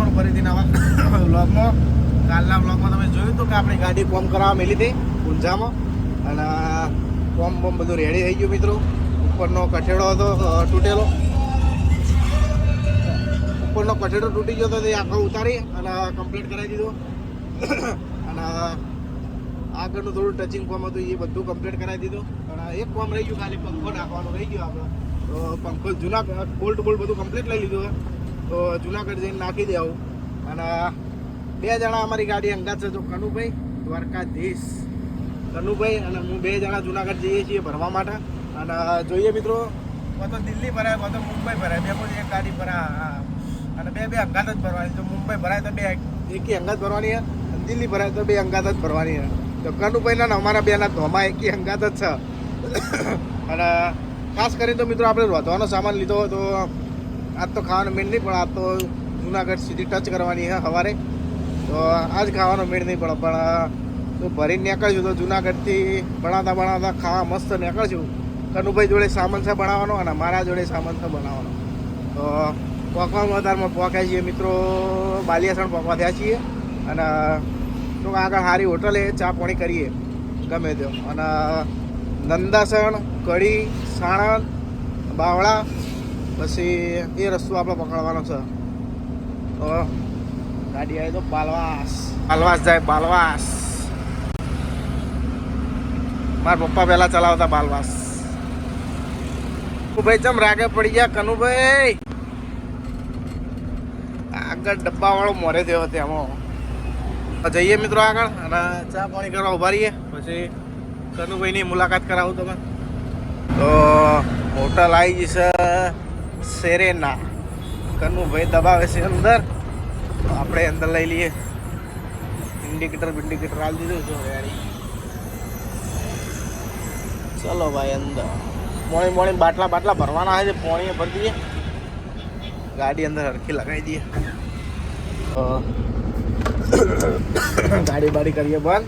તમારું ફરીથી નવા વ્લોગમાં. કાલના વ્લોગમાં તમે જોયું હતું કે આપણી ગાડી કોમ કરાવવા મેલી હતી ઊંઝામાં, અને કોમ બધું રેડી થઈ ગયું મિત્રો. ઉપરનો કઠેડો હતો તૂટેલો, ઉપરનો કઠેડો તૂટી ગયો હતો, તે આખો ઉતારી અને કમ્પ્લીટ કરાવી દીધો. અને આગળનું થોડું ટચિંગ કોમ હતું એ બધું કમ્પ્લીટ કરાવી દીધું. અને એક કોમ રહી ગયું, ખાલી પંખો નાખવાનું રહી ગયો આપણે. તો પંખો જુનાગઢ બોલ્ટ બધું કમ્પ્લીટ લઈ લીધું. તો જુનાગઢ જઈને નાખી દેવું. અને 2 જણા અમારી ગાડી અંગાત છે, તો કનુભાઈ દ્વારકાધીશ, કનુભાઈ અને હું 2 જણા જુનાગઢ જઈએ છીએ ભરવા માટે. અને જોઈએ મિત્રો, તો દિલ્હી ભરાય, તો મુંબઈ ભરાય, બે કોઈ એક ગાડી ભરાય. અને બે અંગાત જ ભરવાની. તો મુંબઈ ભરાય તો એકી અંગાત ભરવાની છે, દિલ્હી ભરાય તો 2 અંગાત જ ભરવાની છે. તો કનુભાઈના ને અમારા બેના ધોમાં એકી અંગાત જ છે. અને ખાસ કરીને તો મિત્રો આપણે રોધવાનો સામાન લીધો, તો આજ તો ખાવાનો મેળ નહીં, પણ આજ તો જુનાગઢ સીધી ટચ કરવાની છે સવારે. તો આજ ખાવાનો મેળ નહીં પડે, પણ તો ભરીને નીકળશું. તો જુનાગઢથી બનાવતા ખાવા મસ્ત નીકળશું. કનુભાઈ જોડે સામાન છે બનાવવાનો, અને મારા જોડે સામાન છે બનાવવાનો. તો પોકવામાં વધારમાં પોકાય છીએ મિત્રો, બાલિયાસણ પોકવા થયા છીએ. અને તો આગળ સારી હોટલે ચા પાણી કરીએ ગમે તે. અને નંદાસણ, કડી, સાણંદ, બાવળા, પછી એ રસ્તો આપણે પકડવાનો છે. તો ગાડી આવી તો બાલવાસ જાય, બાલવાસ. મારા પપ્પા પહેલાં ચલાવતા બાલવાસ. ભાઈ ચમ રાગે પડી ગયા કનુભાઈ? આગળ ડબ્બાવાળો મોરે થયો તેમાં જઈએ મિત્રો આગળ, અને ચા પાણી કરવા ઉભા રહીએ. પછી કનુભાઈની મુલાકાત કરાવું તમે. તો હોટલ આવી જશે સેરેના. કનુભાઈ દબાવે છે અંદર, તો આપણે અંદર લઈ લઈએ. ઇન્ડિકેટર હાલ દીધું છે યારી. ચલો ભાઈ અંદર. મોણી બાટલા ભરવાના છે, પોણીએ ભરી દઈએ. ગાડી અંદર હરખી લગાવી દઈએ. ગાડી બાડી કરીએ બંધ.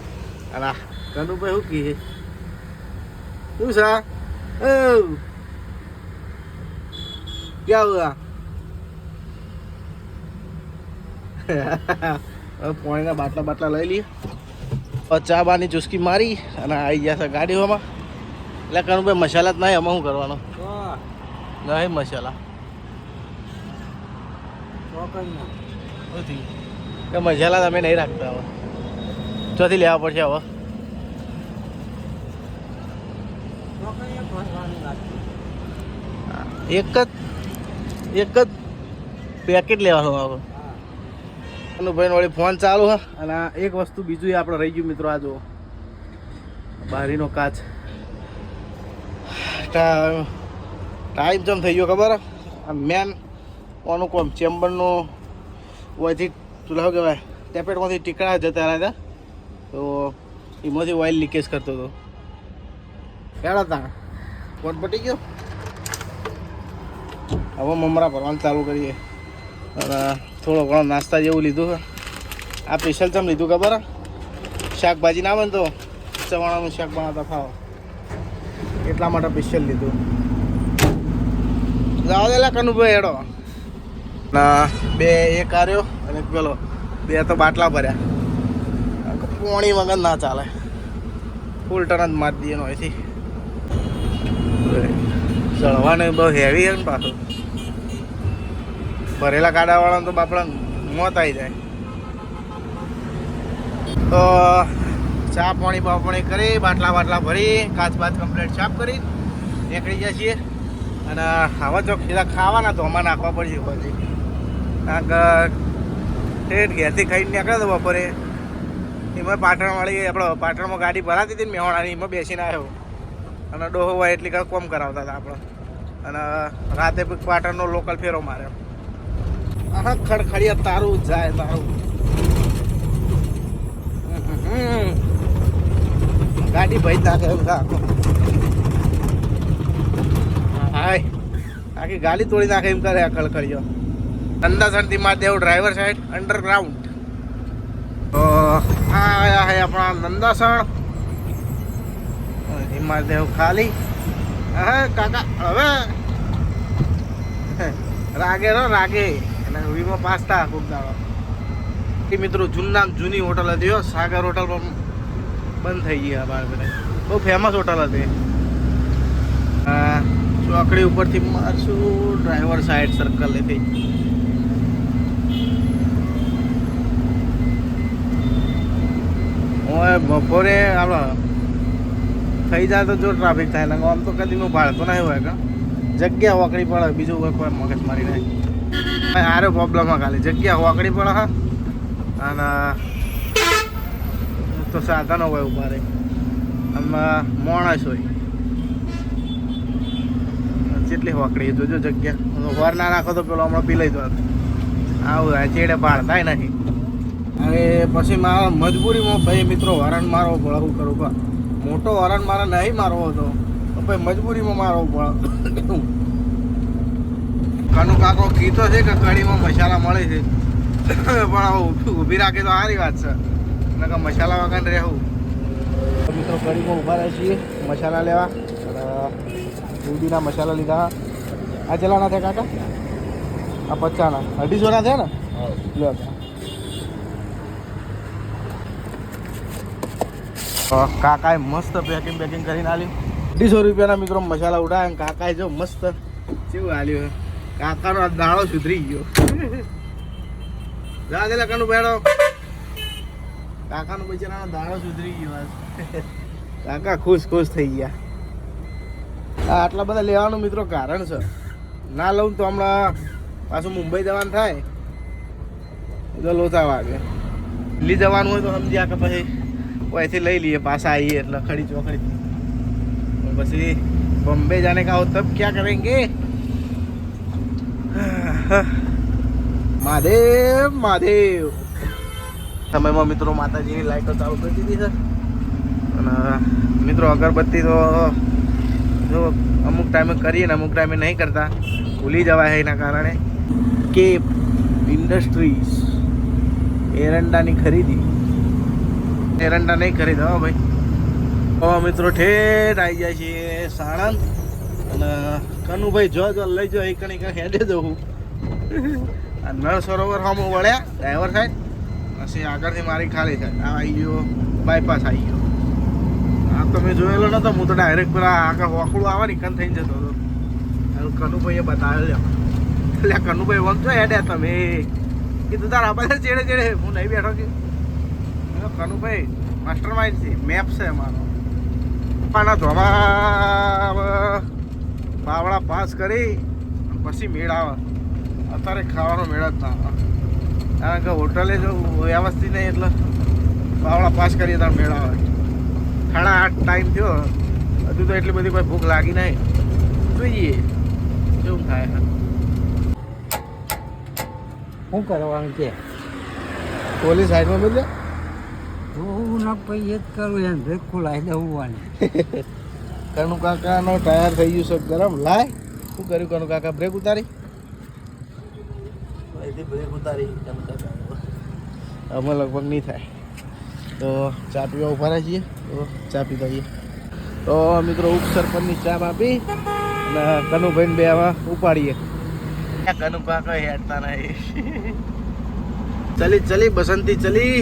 અને કનુભાઈ શું કહીએ? શું છે? ક્યાં હુઆ? પાણીના બાટલા લઈ લઈએ. ચા બાની ચુસ્કી મારી અને આવી ગયા છે ગાડીઓમાં. એટલે કનુભાઈ મસાલા જ નહીં, આમાં શું કરવાનો? નહીં મસાલા કે મસાલા તમે નહીં રાખતા. હવે ચોથી લેવા પડશે. હવે એક જ પેકેટ લેવાનું. હવે કનુભાઈ વળી ફોન ચાલુ હા. અને એક વસ્તુ બીજું આપણે રહી ગયું મિત્રો. આ જુઓ બારીનો કાચ. ટાઈમ જમ થઈ ગયો ખબર? આ મેન ઓનું કોમ ચેમ્બરનું ઓયથી શું કહેવાય, ટેપેટમાંથી ટીકડા જતા રહ્યા હતા, તો એમાંથી ઓઇલ લીકેજ કરતો હતો. ક્યાં હતા ફોન પટી ગયો. હવે મમરા ભરવાનું ચાલુ કરીએ. અને થોડો ઘણો નાસ્તા જેવું લીધું છે. આ સ્પેશિયલ ચમ લીધું ખબર? શાકભાજી ના બને તો ચવાણાનું શાક બનાવતા ખાઓ એટલા માટે સ્પેશિયલ લીધું. જાઓ દેલા કનુભાઈ હેડો. ના 2 એક આર્યો અને પેલો 2 તો બાટલા ભર્યા. પોણી વગર ના ચાલે, ફૂલ ટન જ મારી દઈએ અહીંથી. ચડવાનું બહુ હેવી છે ને પાછું. ભરેલા ગાડાવાળાને તો બાપડા મોત આવી જાય. તો ચા પાણી કરી, બાટલા ભરી, કાચ કમ્પ્લીટ સાફ કરી નીકળી ગયા છીએ. અને હવે જો સીધા ખાવાના તો આમાં નાખવા પડશે પછી. કારણ કે ઠેઠ ઘેરથી ખાઈને નીકળે તો બપોરે. એમાં પાટણવાળી આપણે પાટણમાં ગાડી ભરાતી હતી ને મેહોણાની, એમાં બેસીને આવ્યો. અને ડોહો હોય એટલી કાંઈ કોમ કરાવતા હતા આપણે. અને રાતે પાટણનો લોકલ ફેરો માર્યો. હા ખડખડિયા તારું જાય તારું. ગાડી ભાઈ નાખે એમ આખો. હાય આખી ગાડી તોડી નાખે એમ કરે આ ખડખડિયો. નંદાસણથી મહાદેવ ડ્રાઈવર સાઈડ અંડરગ્રાઉન્ડ. તો આ આયા હે આપણા નંદાસણ. મહાદેવ ખાલી. હા કાકા હવે રાગે અને વીમો પાસ્તા ખૂબ દાડો એ મિત્રો જૂની હોટલ હતી સાગર હોટલ પણ બંધ થઈ ગઈ અમારે બધા બહુ ફેમસ હોટલ હતી ચોકડી ઉપરથી મારશું ડ્રાઈવર સાઈડ સર્કલ લેતી બપોરે આપણે થઈ જાય તો જો ટ્રાફિક થાય ને આમ તો કદી હું ભાડતો નહીં હોય કે જગ્યા વાકડી પડે બીજું કોઈ મગજ મારી નહીં આરે પ્રોબ્લેમ હા ખાલી જગ્યા વાકડી પડે હા અને તો સાધનો હોય ઉભા રહે આમાં માણસ હોય જેટલી વાકડી જોજો જગ્યા વાર ના રાખો તો પેલો હમણાં પી લઈ દો આવું ચેડે પાડતા નહીં હવે પછી મારા મજબૂરીમાં ભાઈ મિત્રો હરણ મારવો પડે શું કરું કા મોટો હરણ મારે નહીં મારવો હતો તો ભાઈ મજબૂરીમાં મારવો પડે કાનું કાકો કીધો છે કે કઢીમાં મસાલા મળે છે પણ ઊભી રાખી તો સારી વાત છે નકર મસાલા વગર રહેવું મિત્રો કઢીમાં ઊભા રહે છીએ મસાલા લેવા દૂધીના મસાલા લીધા આ ચલાના થયા કાકા આ 50ના 250 ના થયા ને લો કાકાએ મસ્ત પેકિંગ કરીને આલ્યું 250 રૂપિયાના મિત્રો મસાલા ઉડાય કાકાએ જો મસ્ત કેવું આલ્યું કાકાનો આ દાણો સુધરી ગયો જા દેલા કાનું બેડો કાકાનો બિચારાનો દાણો સુધરી ગયો કાકા ખુશ થઈ ગયા આટલા બધા લેવાનું મિત્રો કારણ છે ના લઉં તો હમણાં પાછું મુંબઈ જવાનું થાય તો લોચા વાગે દિલ્હી જવાનું હોય તો સમજ્યા કે પછી અહીંથી લઈ લઈએ પાછા આવીએ એટલે ખડી ચોખડી પછી બોમ્બે જાને કા હો તબ ક્યાં કરેંગે મહાદેવ સમયમાં મિત્રો માતાજીની લાઈટો ચાલુ કરી દીધી છે અને મિત્રો અગરબત્તી તો જો અમુક ટાઈમે કરીએ ને અમુક ટાઈમે નહીં કરતા ભૂલી જવાય એના કારણે કેપ ઇન્ડસ્ટ્રીઝ એરંડાની ખરીદી એરંડા નહીં ખરીદો ભાઈ તો મિત્રો ઠેઠ આવી જાય છે સાણંદ અને કનુભાઈ જો લઈ જાઓ એક હેડે જવું આ નળ સરોવર હમ વળ્યા ડ્રાઈવર સાઈડ પછી આગળથી મારી ખાલી થાય આ આવી ગયો બાયપાસ આવી ગયો આ તો મેં જોયેલો નતો હું તો ડાયરેક્ટ પેલા આગળ હોકડું આવે ને કન થઈને જતો હતો કનુભાઈએ બતાવેલો એટલે કનુભાઈ વખતો હેડ્યા તમે કીધું તાર આપણે ચેડે હું નહીં બેઠો કે કનુભાઈ માસ્ટર માઇન્ડ છે મેપ છે મારો પાના ધોવા બાવળા પાસ કરી પછી મેળ આવે અત્યારે ખાવાનો મેળ જ ના આવે કારણ કે હોટલે જો વ્યવસ્થિત નહીં એટલે બાવળા પાસ કરીએ ત્યારે મેળ આવે 8:30 ટાઈમ થયો હજુ તો એટલી બધી કોઈ ભૂખ લાગી નહીં જોઈએ શું થાય શું કરવાનું છે પોલીસ સાઈડમાં બોલે હું ના પછી જ કરું એમ બ્રેક ખોલાવી દઉં કનુ કાકાનો ટાયર થઈ ગયું છે ગરમ લાય શું કર્યું કનુ કાકા બ્રેક ઉતારી બ્રેક ઉતારી અમે લગભગ નહીં થાય તો ચા પીવા ઉભા રહ્યા છીએ તો ચા પીતા જઈએ તો મિત્રો ઉપસરપંચની ચા આપી અને કનુભાઈને બે આમાં ઉપાડીએ કનુ કાકા હેડતા નહીં ચલી બસંતી ચલી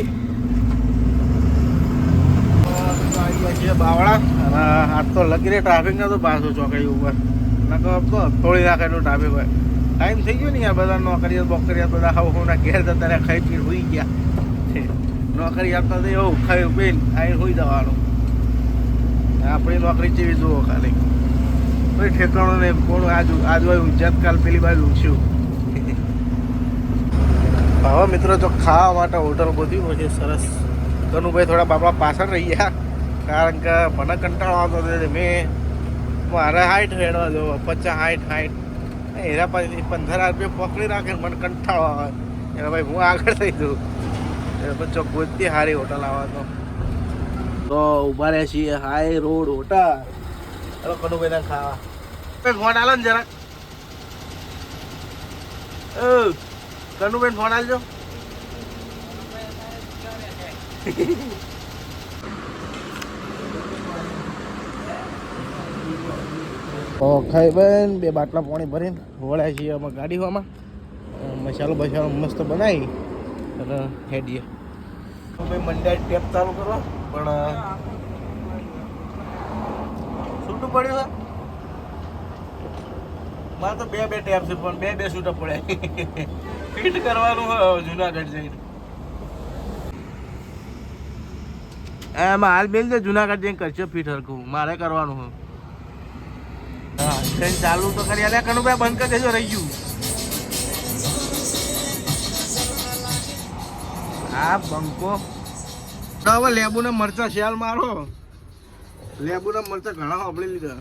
બાવળા અને આજ તો લગીને ટ્રાફિક નતો પાછો ચોકડી ઉપર નકો તો થોડી નાખે એટલું ટ્રાફિક હોય ટાઈમ થઈ ગયો ને યાર બધા નોકરીયાત બોકરીયાત બધા હવના ઘેર જતા રહ્યા ખાઈ પીને હોઈ ગયા નોકરીયાત તો એવું ખાઈ પીને આવીને હોઈ જવાનું આપણી નોકરી જેવી જુઓ ખાલી કોઈ ઠેકાણું નહીં કોણ આજુ જતકાલ પેલી બાજુ ઊંચ્યું હવે મિત્રો જો ખાવા માટે હોટલ ગોતી હોય છે સરસ કનુભાઈ થોડા બાપડા પાછળ રહી ગયા કારણ કે મને કંટાળો આવતો હતો મેં મારે 60 હેડવા જો 50 60 એના પછી 15 રૂપિયા પકડી રાખે મને કંટાળો આવે એટલે ભાઈ હું આગળ થઈ દઉં પછી ગોતી સારી હોટલ આવે તો ઉભા રહ્યા છીએ હાઈ રોડ હોટલ ચાલો કનુભાઈ ના ખાવા ફોન આલો ને જરા કનુભાઈ ફોન આલજો ખાઈ બેન 2 બાટલા પાણી ભરીને વળ્યા છીએ અમે ગાડીઓમાં મસાલો બસાલો મસ્ત બનાવી અને હેડીએ ભાઈ મંડ્યા ટેપ ચાલુ કરો પણ છૂટું પડ્યું છે મારે તો બે ટેપ છે પણ બે છૂટા પડ્યા ફિટ કરવાનું હોય જુનાગઢ જઈને એમાં હાલ બેલ છે જુનાગઢ જઈને કરશો ફિટ હરકું મારે કરવાનું હોય હા ટ્રેન ચાલુ તો કરી અલ્યા કનુભાઈ બંધ કરી દેજો રહી ગયું હા બંકો હવે લેબુના મરચા શિયાળ મારો લેબુના મરચા ઘણા સાંભળી લીધા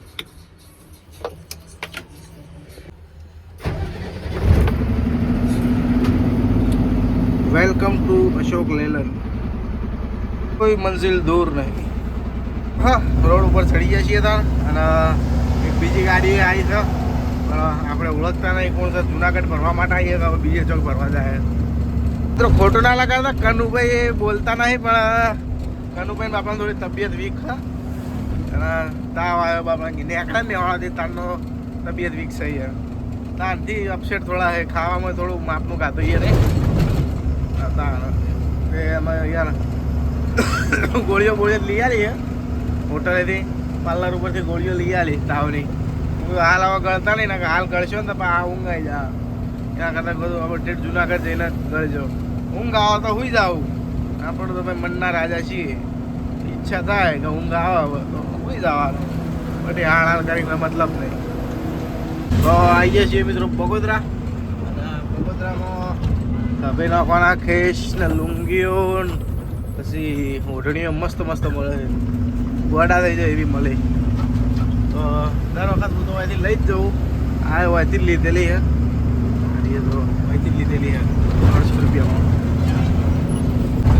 વેલકમ ટુ અશોક લેલન કોઈ મંઝિલ દૂર નહીં હા રોડ ઉપર ચડી ગયા છીએ ત્યાં અને એક બીજી ગાડી આવી છે પણ આપણે ઓળખતા નહીં કોણ છે જુનાગઢ ભરવા માટે આવીએ તો હવે બીજે ચોક ભરવા જાય મિત્રો ખોટું ના લગાડતા કનુભાઈ એ બોલતા નહીં પણ કનુભાઈ બાપાને થોડી તબિયત વીક છે અને તાવ આવ્યો બાપા નેકડા ને વાળાથી તારનો તબિયત વીક છે યાર તારથી અપસેટ થોડા છે ખાવામાં થોડું માપનું ખાતું એ નહીં એમાં યાર ગોળીઓ લઈ આલી હોટલેથી પાર્લર ઉપરથી ગોળીઓ લઈ આલી તાવની હાલ હવે ગળતા નહીં ને હાલ ગળશો ને તો આ ઊંઘ આવી જા એના કરતાં બધું આપણે ઠેઠ જુનાગઢ જઈને ગળજો ઊંઘ આવે તો સુઈ જાવ આપણે તો ભાઈ મનના રાજા છીએ ઈચ્છા થાય કે ઊંઘ આવે તો સુઈ જવાનું પછી હાલ કરીને મતલબ નહીં તો આવીએ છીએ મિત્રો બગોદરા અને બગોદરામાં ભાઈ નાખવાના ખેસ ને લુંગીઓ પછી ઓઢણીઓ મસ્ત મળે ગોડા થઈ જાય એવી મળે તો દર વખત હું તો અહીંથી લઈ જ જઉં આ અહીંથી લીધેલી હે તો અહીંથી લીધેલી હે 300 રૂપિયામાં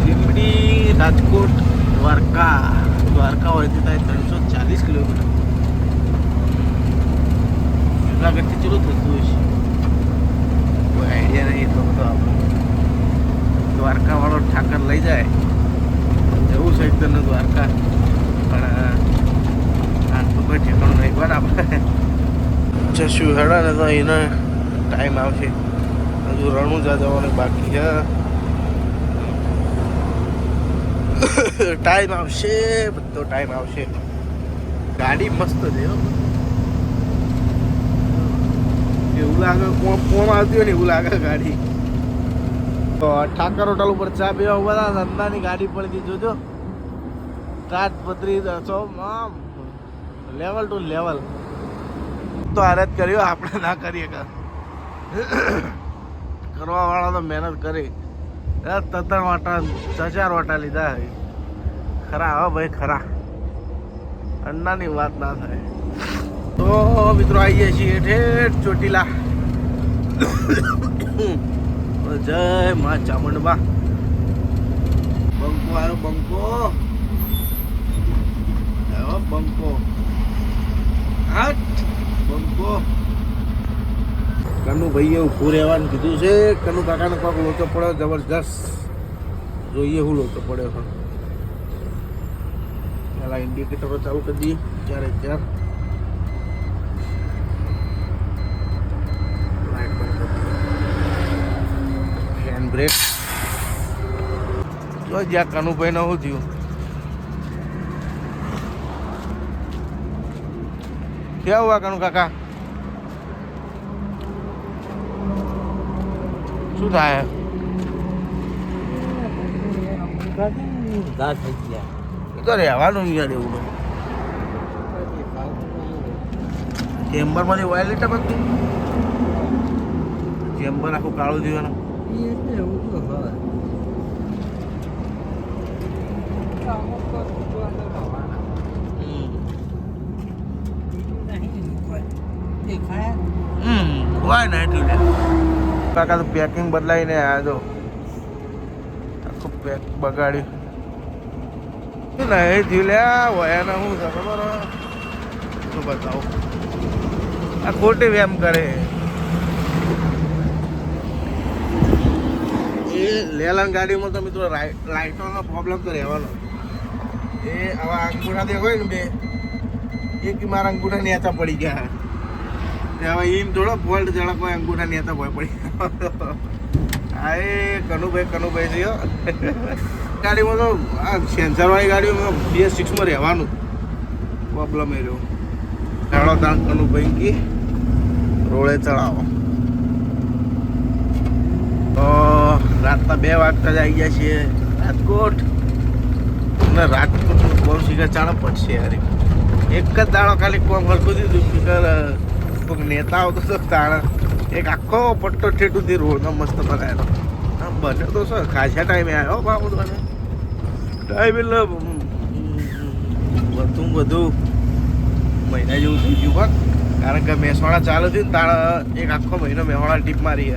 લીંબડી રાજકોટ દ્વારકા હોયથી થાય 340 કિલોમીટર જુનાગઢથી ચેલું થતું હશે કોઈ આઈડિયા નહીં એટલો બધો આપણે દ્વારકાવાળો ઠાકર લઈ જાય જવું છે એકદમ દ્વારકા પણ આ તો કોઈ ઠેકાણું નહીં પણ આપણે જશું હેડા ને તો એને ટાઈમ આવશે હજુ રણુજા જવાનું બાકી છે ટાઈમ આવશે બધો ટાઈમ આવશે ગાડી મસ્ત છે એવું લાગે કોણ આવતી હોય ને એવું લાગે ગાડી તો ઠાકર હોટલ ઉપર ચા પીવા ઉભા હતા ધંધાની ગાડી પડી જોજો રાત પત્રી આમ લેવલ ટુ લેવલ તો આરત કર્યો આપણે ના કરીએ કરવા વાળા તો મહેનત કરી 3 વાટા 4 વાટા લીધા ખરા હો ભાઈ ખરા અન્નાની વાત ના થાય તો મિત્રો આવીએ છીએ ઠેઠ ચોટીલા જય માં ચામુંડબા બંકો આવ્યો બંકો બંકો કનુ ભાઈએ ઊભું રહેવાનું કીધું છે કનુ કાકાનો કોક લોચો પડ્યો જબરજસ્ત જોઈએ હું લોચો પડ્યો છે પેલા ઇન્ડિકેટરો ચાલુ કરી દઈએ ત્યારે લાઈટ બંધ કરી દઈએ હેન્ડ બ્રેક જો જ્યાં કનુભાઈ ને શું થયું क्या हुआ कनु काका શું થાય એ તો રહેવાનું યાર એવું ચેમ્બરમાંથી ઓઇલ લીટા બધું ચેમ્બર આખું કાળું થયું હોય ને એટલું કાકા તો પેકિંગ બદલાઈને આવ્યા જો આખું પેક બગાડ્યું નહીં થયું લે હોય ને શું છે ખબર શું બતાવું આ ખોટી વેમ કરે એ લેલન ગાડીમાં તો મિત્રો લાઇટોનો પ્રોબ્લેમ તો રહેવાનો એ આવા અંગૂઠા દે હોય ને બે એક મારા અંગૂઠા નેચા પડી ગયા હવે એમ થોડો ફોલ્ટ જણા કોઈ અંગૂઠા નેતા ભય પડી આ એ કનુભાઈ છે હો. ગાડીમાં તો આ સેન્સરવાળી ગાડીમાં BS6 રહેવાનું પ્રોબ્લેમ એ રહ્યો. ચાલો તાણ કનુભાઈ કી રોડે ચડાવો. તો રાતના 2 વાગતા જ આવી ગયા છીએ રાજકોટ. અને રાજકોટ કોમ શીખર ચાલો પડશે યાર. એક જ દાડો ખાલી કોમ હલકું દીધું શીખર કોઈક નેતા આવતો હતો તાણ એક આખો પટ્ટો ઠેઠુંથી રોડનો મસ્ત બનાવેલો. બને તો સર ખાસા ટાઈમે આવ્યો બાબુ મને ટાઈમ એટલે વધુ મહિના જેવું થઈ ગયું પણ કારણ કે મહેસાણા ચાલુ થયું ને તાણ એક આખો મહિનો મહેસાણા ટીપ મારી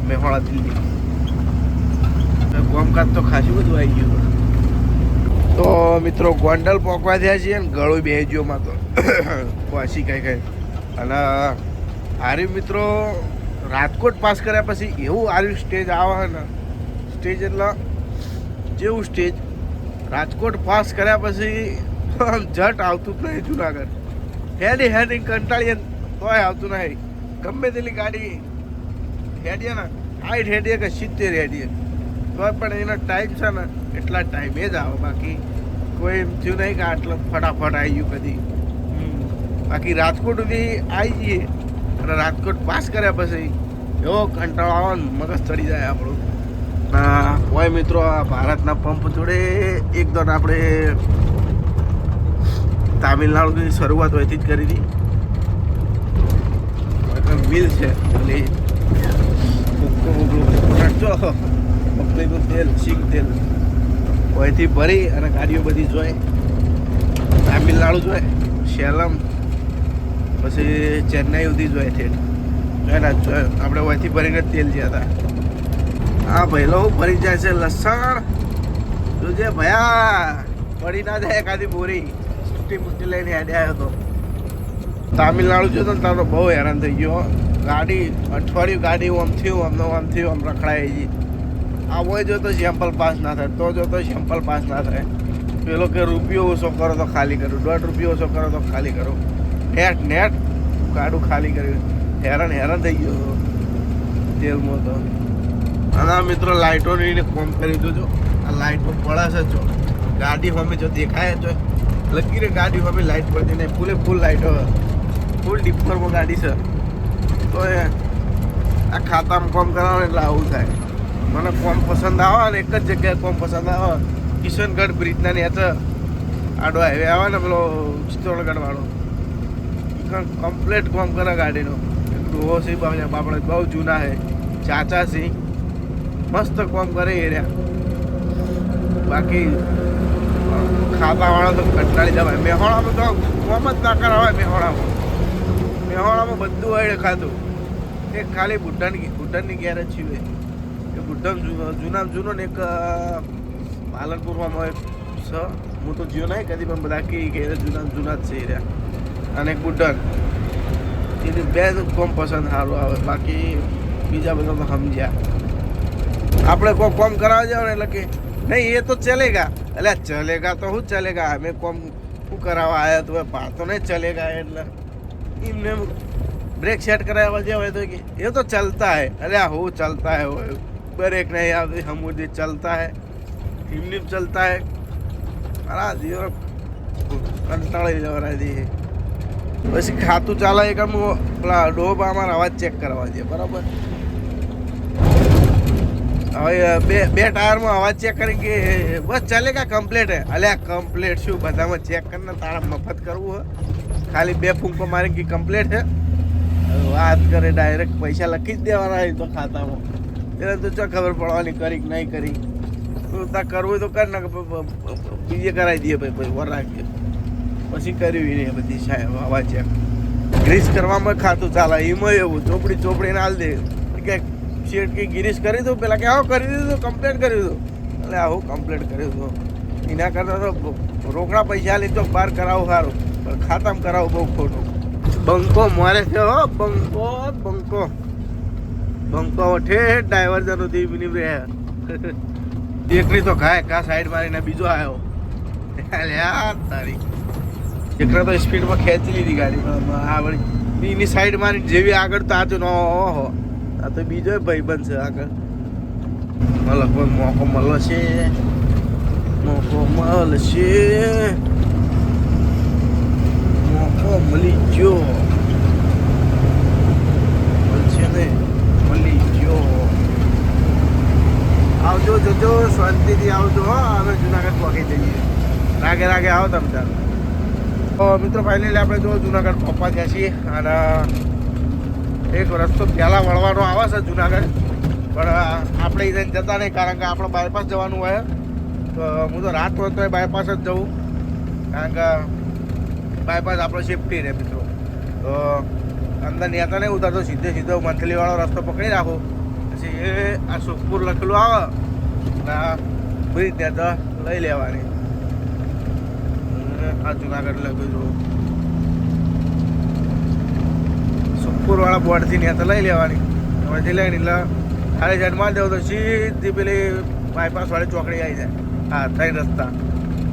મહેસાણા દિલ્હી કોમકાજ તો ખાસું બધું આવી ગયું. તો મિત્રો ગોંડલ પહોંચવા થયા છીએ ને ગળું બે ગયોમાં તો પહોંચી કઈ અને આર્યું મિત્રો રાજકોટ પાસ કર્યા પછી એવું આર્યું સ્ટેજ આવે ને સ્ટેજ એટલે જેવું સ્ટેજ રાજકોટ પાસ કર્યા પછી જટ આવતું જ નહીં જુનાગઢ હેડી કંટાળીએ તોય આવતું નહીં. ગમે તેટલી ગાડી હેડીએ ને 60 હેડીએ કે 70 હેડીએ તોય પણ એનો ટાઈમ છે ને એટલા ટાઈમે જ આવે. બાકી કોઈ એમ થયું નહીં કે આટલો ફટાફટ આવી ગયું કદી. બાકી રાજકોટ સુધી આવી જઈએ અને રાજકોટ પાસ કર્યા પછી એવો કંટાળો આવે ને મગજ ચડી જાય આપણું. હોય મિત્રો આ ભારતના પંપ જોડે એકદમ આપણે તામિલનાડુની શરૂઆત હોયથી જ કરી હતી. મિલ છે એટલે મગફળીનું તેલ શીંગ તેલ હોયથી ભરી અને ગાડીઓ બધી જોઈ તામિલનાડુ જોઈ સેલમ પછી ચેન્નાઈ સુધી જોઈએ ઠેઠ આપણે હોયથી ભરીને તેલ જ્યાં હતા. આ ભાઈલો ભરી જાય છે લસણ જોજે ભયા પડી ના જાય એકાદી બોરી મોટી લઈને હેડે આવ્યો હતો. તામિલનાડુ જોતો ને ત્યાં તો બહુ હેરાન થઈ ગયો. ગાડી અઠવાડિયું ગાડી આમ થયું આમ રખડાય ગઈ. આ હોય જો તો સેમ્પલ પાસ ના થાય તો જો તો સેમ્પલ પાસ ના થાય. પેલો કે રૂપિયો ઓછો કરો તો ખાલી કરું, 1.5 રૂપિયો ઓછો કરો તો ખાલી કરું. નેટ ગાડું ખાલી કર્યું. હેરાન થઈ ગયો હતો તેલમાં તો. અને મિત્રો લાઇટોની કોમ કરી દો. આ લાઇટો પડે છે જો ગાડી હોમી જો દેખાય જો લગીને ગાડી હોમી લાઇટ પડતી નહીં. ફૂલ લાઇટો ફૂલ ડિફરમાં ગાડી છે. તો એ આ ખાતામાં કોમ કરાવે એટલે આવું થાય. મને કોમ પસંદ આવે ને એક જ જગ્યાએ કોમ પસંદ આવે કિશનગઢ બ્રિજના નીચે આડો હાઈવે આવે ને પેલો ચિત્તોડગઢ વાળો કમ્પ્લીટ કોમ કરે ગાડીનો. ડોહો સી બાપડે બહુ જૂના છે ચાચા સી મસ્ત કોમ કરે એ રહ્યા. બાકી ખાતાવાળા તો કંટાળી જવાય. મહેસાણામાં તો કોમ જ ના કરાવાય. મહેસાણામાં બધું હોય ખાતું. એક ખાલી બુઢાની ગેરેજ છે એ બુઢામ જૂનો ને એક પાલનપુરમાં એક છે. હું તો જીઓ નહીં કદી પણ બધા કે ગેરેજ જૂના જ છે એ રહ્યા. અને એક બુઢન એની બે કોમ પસંદ સારું આવે. બાકી બીજા બધા તો સમજ્યા આપણે કોઈ કોમ કરાવવા જાવ ને એટલે કે નહીં એ તો ચલેગા. એટલે ચલેગા તો શું ચલેગા અમે કોમ શું કરાવવા આવ્યા તો પાતો નહીં ચલેગા. એટલે એમને બ્રેક સેટ કરાવવા જે હોય તો કે એ તો ચલતા હે. અરે હું ચલતા હે હોય બ્રેક નહીં આવતી હમુદી ચલતા હે એમને ચલતા હે. અરા જીવો કંટાળી જવાના દે. પછી ખાતું ચાલે એક આમ પેલા ડોબા અમારા અવાજ ચેક કરવા દે બરાબર. હવે બે ટાયરમાં અવાજ ચેક કરી કે બસ ચાલેગા કમ્પ્લેટ હે. અલ્યા કમ્પ્લેટ શું બધામાં ચેક કરીને તારા મફત કરવું હે. ખાલી 2 ફૂંકો મારી કે કમ્પ્લેટ હે વાત કરે ડાયરેક્ટ પૈસા લખી જ દેવાના તો ખાતામાં. એટલે તો ચો ખબર પડવાની કરી કે નહીં કરી. તાર કરવું તો કર ને બીજે કરાવી દઈએ ભાઈ વર રાખીએ. પછી કર્યું એ બધી સાહેબ અવાજ ચેક ગ્રીસ કરવામાં ખાતું ચાલે. એમાં એવું ચોપડીને હાલ દે કે શેઠ કે ગિરીશ કરી દઉં પેલા કે આવો કરી દીધું કમ્પ્લેટ કરી દીધું. એટલે આવું કમ્પ્લેટ કર્યું હતું. એના કરતાં તો રોકડા પૈસા લીધો બહાર કરાવું સારું પણ ખાતામાં કરાવું બહુ ખોટું. બંકો મારે છે હો બંકો ઠેઠ ડાયવર્જન હતી બની રહ્યા. એકની તો કા સાઈડ મારીને બીજો આવ્યો તારી એકને તો સ્પીડમાં ખેંચી લીધી ગાડી. આ વળી એની સાઈડ મારી જેવી આગળ તો આજો ઓહો આ તો બીજો ભાઈ બનશે આગળ લગભગ મોકો મળશે. મોકો મળી ગયો છે ને, મળી ગયો. આવજો, જોજો, શાંતિથી આવજો. હા, અમે જુનાગઢ પહોંચી જઈએ. રાગે રાગે આવો તમે તાર. તો મિત્રો ફાઇનલી આપણે જો જુનાગઢ પહોંચવા ગયા છીએ. અને એક રસ્તો પહેલાં વળવાનો આવે છે જુનાગઢ, પણ આપણે એને જતા નહીં, કારણ કે આપણે બાયપાસ જવાનું હોય. તો હું તો રાત હોય તો બાયપાસ જ જવું, કારણ કે બાયપાસ આપણો સેફટી રહે મિત્રો. તો અંદર નેતા નહીં ઉતારતો, સીધો મંથલીવાળો રસ્તો પકડી રાખો. પછી એ આ સુખપુર લખેલું આવે ના બ્રિજ ત્યાં તો લઈ લેવાની. આ જુનાગઢ લખ્યું સુખપુરવાળા બોર્ડથી નેતા લઈ લેવાની. પછી લઈને એટલે ખાલી સાઈડ મારી દેવું તો સીધી પેલી બાયપાસવાળી ચોકડી આવી જાય. હા, 3 રસ્તા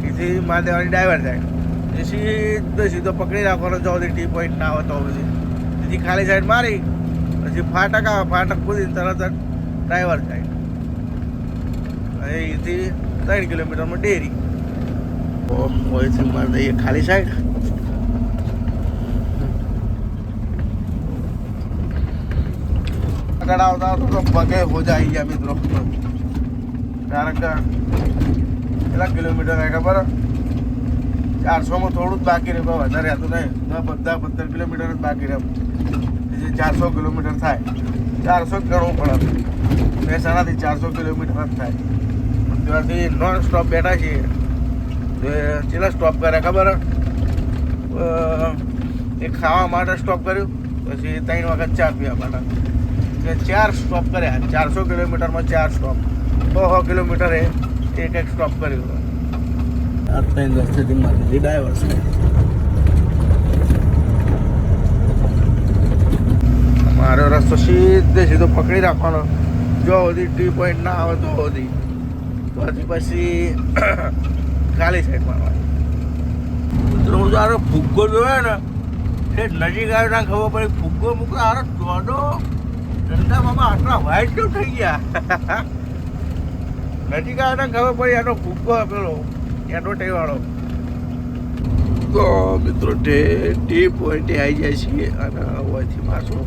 એથી મારી દેવાની ડાયવર જાય. એ સીધો પકડી રાખવાનો જો ટી પોઈન્ટ ના આવે તો પછી એથી ખાલી સાઈડ મારી પછી ફાટક આવે, ફાટક કૂદીને તરત જ ડ્રાઈવર જાય. અહીંથી 3 કિલોમીટરમાં ડેરી. અહીંથી મારી દઈએ ખાલી સાઈડ. આગળ આવતા તો પગે હોજા આવી ગયા મિત્રો, કારણ કે કેટલા કિલોમીટર થાય ખબર? 400માં થોડું જ બાકી રહે, વધારે હતું નહીં. બધા 15 કિલોમીટર જ બાકી રહે. 400 કિલોમીટર થાય. 400 ગણવું પડે. મહેસાણાથી 400 કિલોમીટર જ થાય. ત્યાંથી નોન સ્ટોપ બેઠા છીએ. કેટલા સ્ટોપ કર્યા ખબર? એક ખાવા માટે સ્ટોપ કર્યું, પછી 3 વખત ચા પીવા માટે. 4 સ્ટોપ કર્યા. 400 કિલોમીટરમાં 4 સ્ટોપ, 100 કિલોમીટર એક સ્ટોપ કર્યું. આ 3 રસ્તેથી મારી ડ્રાઈવર છે. મારો રસ્તો સીધો પકડી રાખવાનો. જો સુધી ટી પોઈન્ટ ના આવે તો સુધી, પછી ખાલી સાઈડ મારવાની. મિત્રો હું તારો ફુગ્ગો જોયો ને, એ નજીક આવ્યો ના ખબર પડી. ફુગ્ગો મૂકો આરો દોડો ધંધા મામા આટલા વાઇટ કેમ થઈ ગયા? નજીક આવ્યો ને ખબર પડી એનો ફુગ્ગો પેલો એડવર્ટાઈઝ વાળો. તો મિત્રો ટી પોઈન્ટે આવી જાય છીએ અને અહીંથી પાછું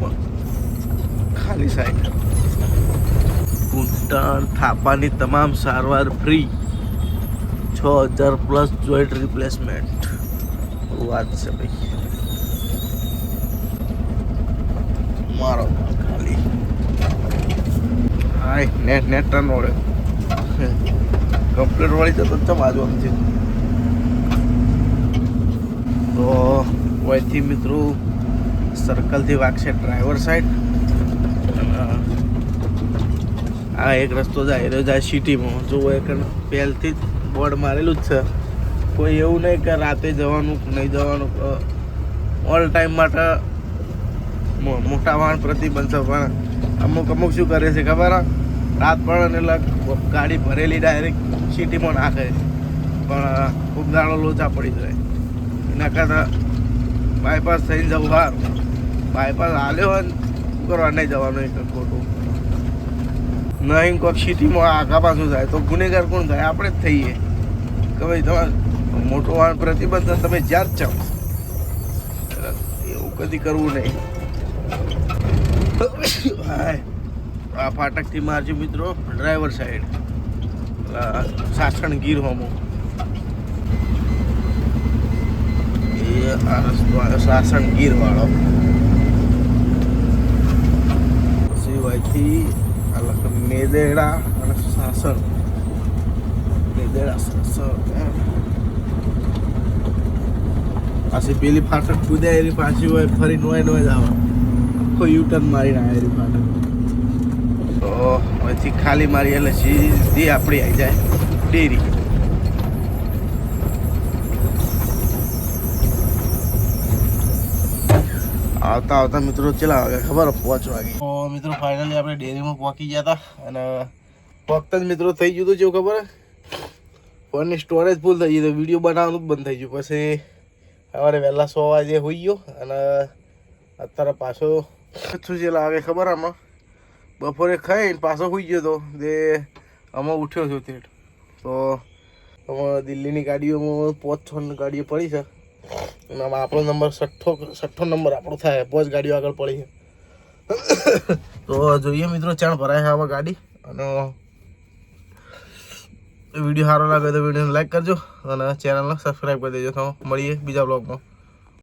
ખાલી સાઈડ. ઘૂંટણ થાપાની તમામ સારવાર ફ્રી, 6000+ જોઈન્ટ રિપ્લેસમેન્ટ. વાત છે ભાઈ. મારો ખાલી હાય નેટ ટર્ન ઓળે કમ્પ્લીટ વળી જતો ચમ આજુ આમથી. તો અહીંથી મિત્રો સર્કલથી વાગશે ડ્રાઈવર સાઈડ. આ એક રસ્તો જાય સિટીમાં. જો એક પહેલથી જ બોર્ડ મારેલું જ છે. કોઈ એવું નહીં કે રાતે જવાનું નહીં જવાનું, ઓલ ટાઈમ માટે મોટા વાહન પ્રતિબંધ છે. પણ અમુક શું કરે છે ખબર? રાત પડે એટલે ગાડી ભરેલી ડાયરેક્ટ સિટીમાં નાખે, પણ ખૂબ દાડો લોચા પડી જાય. એના કરતાં બાયપાસ થઈને જવું સારું. બાયપાસ હાલ્યો હોય ને શું કરવા નહીં જવાનું એક ખોટું નહીં. કોઈક સિટીમાં આગા પાછું થાય તો ગુનેગાર કોણ થાય? આપણે જ થઈએ કે ભાઈ તમારે મોટો વાહન પ્રતિબંધ તમે જ્યાં જ ચાલો. એવું કદી કરવું નહીં. આ ફાટકથી મારજો મિત્રો ડ્રાઈવર સાઈડ, સાસણ ગીર હોમો. એ આ રસ્તો આવ્યો સાસણ ગીર વાળો. સિવાયથી મેદેડા અને સાસણ. મેદેડા સાસણ. પાછી પેલી ફાટક કૂદ્યા એની પાછી હોય ફરી નોય જ આવે. કોઈ યુટર્ન મારીને આવે એની ફાટક. તો અહીંથી ખાલી મારી એટલે સીધી આપણી આવી જાય ડેરી. આવતા મિત્રો ચલા વાગે ખબર? 5 વાગે. તો મિત્રો ફાઇનલી આપણે ડેરીમાં પહોંચી ગયા હતા. અને ફક્ત જ મિત્રો થઈ ગયું હતું જેવું ખબર? ફોનની સ્ટોરેજ ફૂલ થઈ ગઈ તો વિડીયો બનાવવાનું જ બંધ થઈ ગયું. પછી સવારે વહેલા 100 વાગે હોઈ ગયો અને અત્યારે પાછો શું છે લાગે ખબર? આમાં બપોરે ખાઈને પાછો હોઈ ગયો હતો. તે આમાં ઉઠ્યો છું ઠેઠ. તો આમાં દિલ્હીની ગાડીઓમાં 5-6 ગાડીઓ પડી છે અને આમાં આપણો નંબર 6ઠ્ઠો નંબર આપણો થાય. 5 ગાડીઓ આગળ પડી છે. તો જોઈએ મિત્રો ચાણ ભરાય છે આમાં ગાડી. અને વિડીયો સારો લાગે તો વિડીયોને લાઈક કરજો અને ચેનલને સબસ્ક્રાઈબ કરી દેજો. તો મળીએ બીજા બ્લોગમાં.